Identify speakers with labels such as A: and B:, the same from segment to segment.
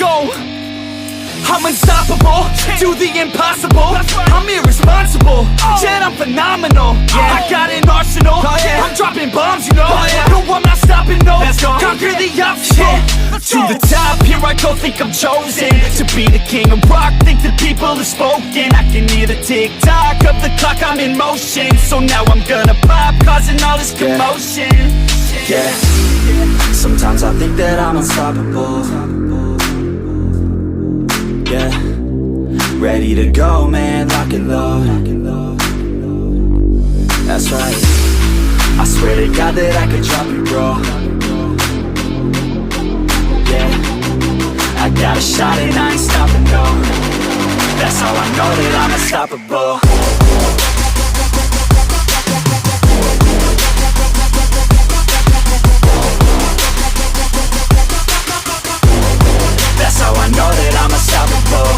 A: go. I'm unstoppable, do the impossible. I'm irresponsible, yet I'm phenomenal. I got an arsenal, I'm dropping bombs, you know. No, I'm not stopping, no. Conquer the obstacle. To the top, here I go, think I'm chosen to be the king of rock, think the people have spoken. I can hear the tick-tock of the clock, I'm in motion. So now I'm gonna pop, causing all this commotion.
B: Yeah, sometimes I think that I'm unstoppable. Yeah, ready to go, man, lock and load. That's right, I swear to God that I could drop you, bro. Yeah, I got a shot and I ain't stopping, no. That's how I know that I'm unstoppable. That's how I know that I'm unstoppable.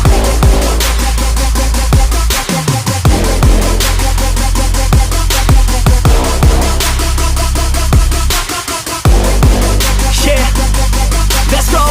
B: Yeah, let's go.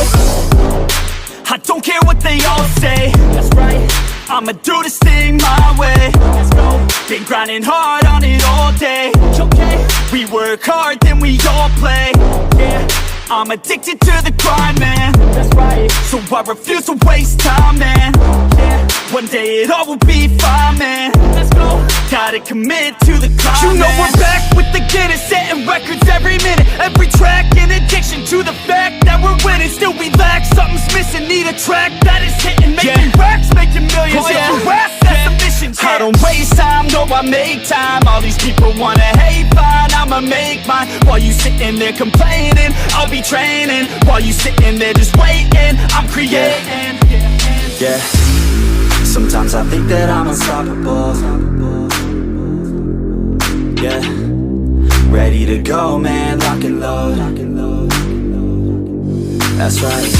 B: I don't care what they all say. That's right, I'ma do this thing my way. Let's go. Been grinding hard on it all day. Okay, we work hard, then we all play. Yeah, I'm addicted to the grind, man. That's right, so I refuse to waste time, man. Yeah, one day it all will be fine, man. Let's go. Gotta commit to the climb. You know we're back with the Guinness, setting records every minute, every track. In addiction to the fact that we're winning, still we lack, something's missing. Need a track that is hitting, making racks, making millions. If you ask, that's the mission. I don't waste time, no, I make time. All these people wanna hate, fine, I'ma make mine. While you sitting there complaining, I'll be training. While you sitting there just waiting, I'm creating. Yeah, sometimes I think that I'm unstoppable. Yeah, ready to go, man, lock and load. That's right,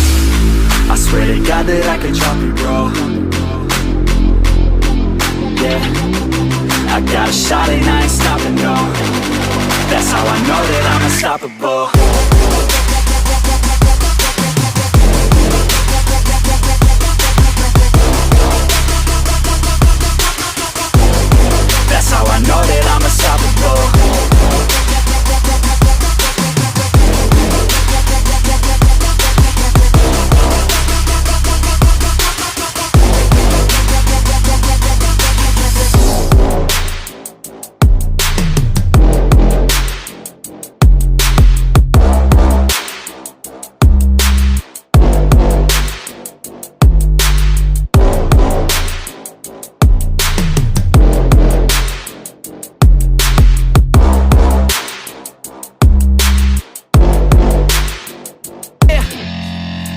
B: I swear to God that I could drop you, bro. Yeah, I got a shot and I ain't stopping, no. That's how I know that I'm unstoppable. That's how I know that I'm unstoppable.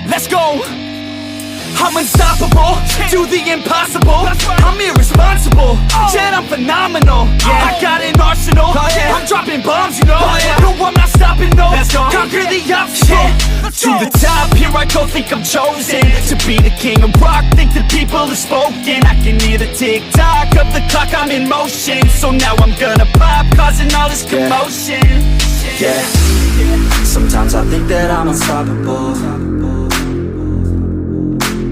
A: Let's go. I'm unstoppable, do the impossible. I'm irresponsible, yet I'm phenomenal. I got an arsenal, I'm dropping bombs, you know. No, I'm not stopping, no. Conquer the obstacle. To the top, here I go, think I'm chosen to be the king of rock, think the people have spoken. I can hear the tick-tock of the clock, I'm in motion. So now I'm gonna pop, causing all this commotion.
B: Yeah, sometimes I think that I'm unstoppable.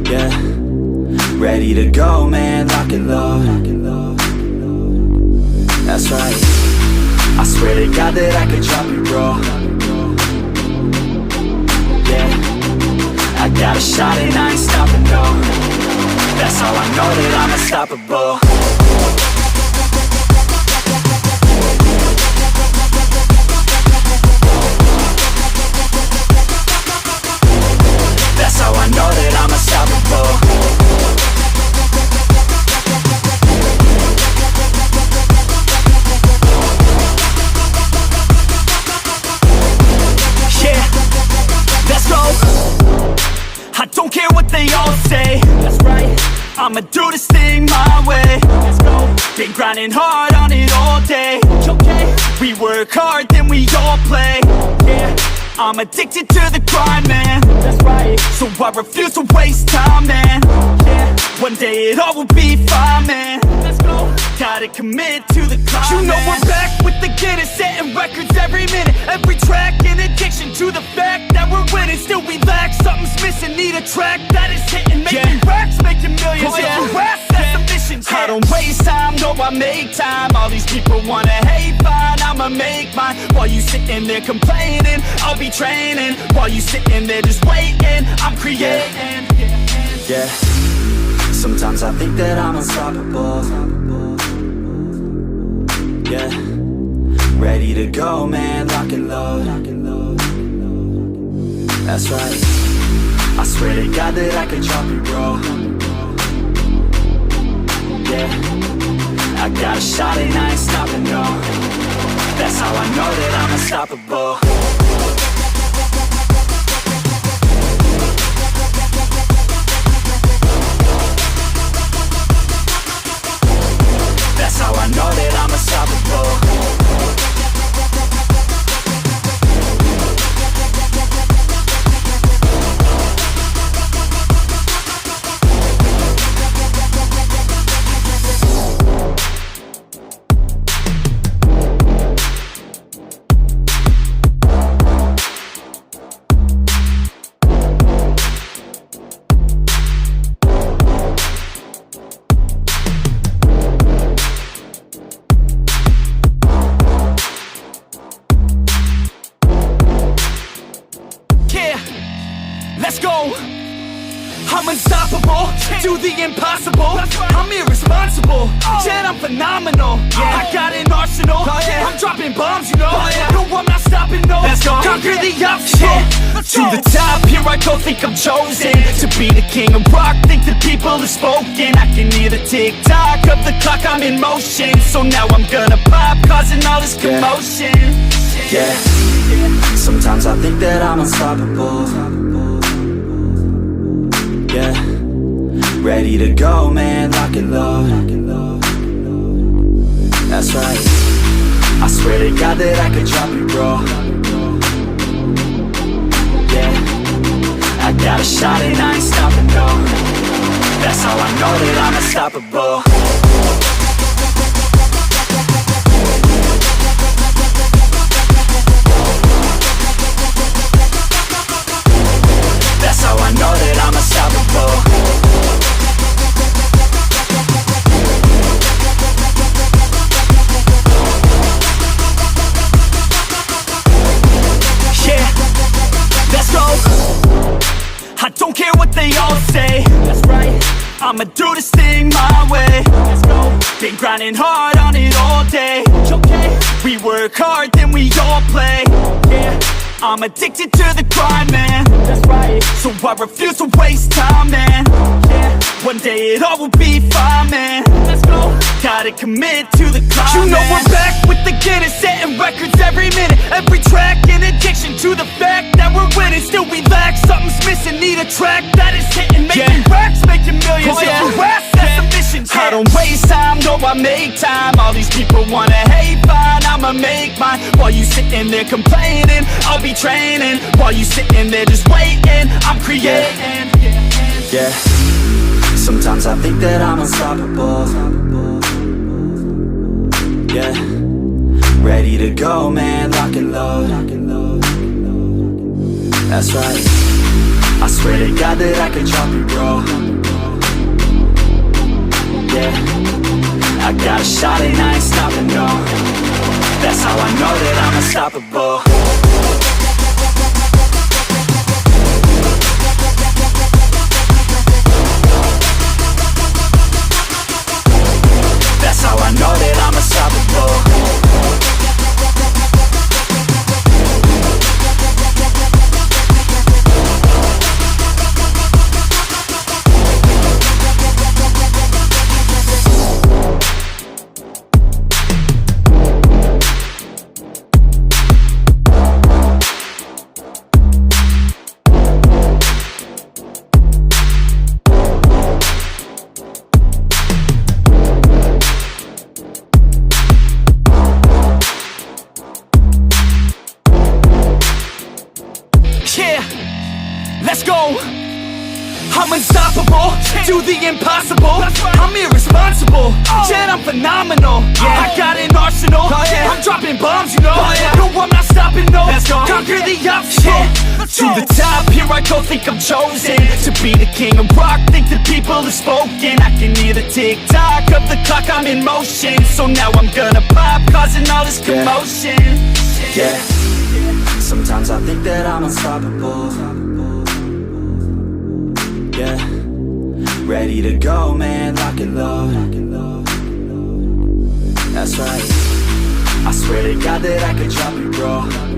B: Yeah, ready to go, man, lock and load. That's right, I swear to God that I could drop you, bro. Yeah, I got a shot and I ain't stopping, no. That's how I know that I'm unstoppable. That's how I know that I'm unstoppable. Yeah, let's go. I don't care what they all say. That's right, I'ma do this thing my way. Let's go. Been grinding hard on it all day. Okay, we work hard, then we all play. Yeah, I'm addicted to the grind, man. That's right, so I refuse to waste time, man. Yeah, one day it all will be fine, man. Let's go. Gotta commit to the climb.
A: You know we're back with the Guinness, setting records every minute, every track, in addiction to the fact that we're winning. Still we lack, something's missing, need a track that is hitting, making racks, making millions. That's the mission.
B: I don't waste time, no I make time. All these people wanna hate, fine, I'ma make mine. While you sitting there complaining, I'll be training. While you sitting there just waiting, I'm creating.
C: Yeah, sometimes I think that I'm unstoppable. Yeah, ready to go, man, lock and load. That's right, I swear to God that I could drop you, bro. Yeah, I got a shot and I ain't stopping, no. That's how I know that I'm unstoppable. That's how I know that I'm unstoppable.
A: Let's go! I'm unstoppable, do the impossible. I'm irresponsible, yet I'm phenomenal. I got an arsenal, I'm dropping bombs, you know. No, I'm not stopping, no. Conquer the obstacle.
B: To the top, here I go, think I'm chosen to be the king of rock, think the people have spoken. I can hear the tick-tock of the clock, I'm in motion. So now I'm gonna pop, causing all this commotion.
C: Yeah, sometimes I think that I'm unstoppable. Yeah, ready to go, man, lock and load. That's right, I swear to God that I could drop you, bro. Yeah, I got a shot and I ain't stopping, no. That's how I know that I'm unstoppable. That's how I know that I'm unstoppable.
B: Yeah, let's go. I don't care what they all say. That's right, I'ma do this thing my way. Let's go. Been grinding hard on it all day. Okay, we work hard, then we all play. Yeah, I'm addicted to the grind, man. That's right, so I refuse to waste time, man. Yeah, one day it all will be fine, man. Let's go. Gotta commit to the climb.
A: You know we're back with the Guinness, setting records every minute, every track, in addiction to the fact that we're winning. Still we lack, something's missing, need a track that is hitting, making racks, making millions. That's the mission.
B: I don't waste time, no I make time. All these people wanna hate, fine, I'ma make mine. While you sitting there complaining, I'll be training. While you sitting there just waiting, I'm creating.
C: Yeah, sometimes I think that I'm unstoppable. Yeah, ready to go, man, lock and load. That's right, I swear to God that I could drop you, bro. Yeah, I got a shot and I ain't stopping, no. That's how I know that I'm unstoppable. That's how I know that I'm unstoppable.
A: Let's go! I'm unstoppable, do the impossible. I'm irresponsible. irresponsible. Yet I'm phenomenal. I got an arsenal. I'm dropping bombs, you know. No, I'm not stopping, no. Conquer the obstacle.
B: To the top, here I go, think I'm chosen to be the king of rock, think the people have spoken. I can hear the tick-tock of the clock, I'm in motion. So now I'm gonna pop, causing all this commotion.
C: Yeah, sometimes I think that I'm unstoppable. Yeah, ready to go, man, lock and load. That's right, I swear to God that I could drop it, bro.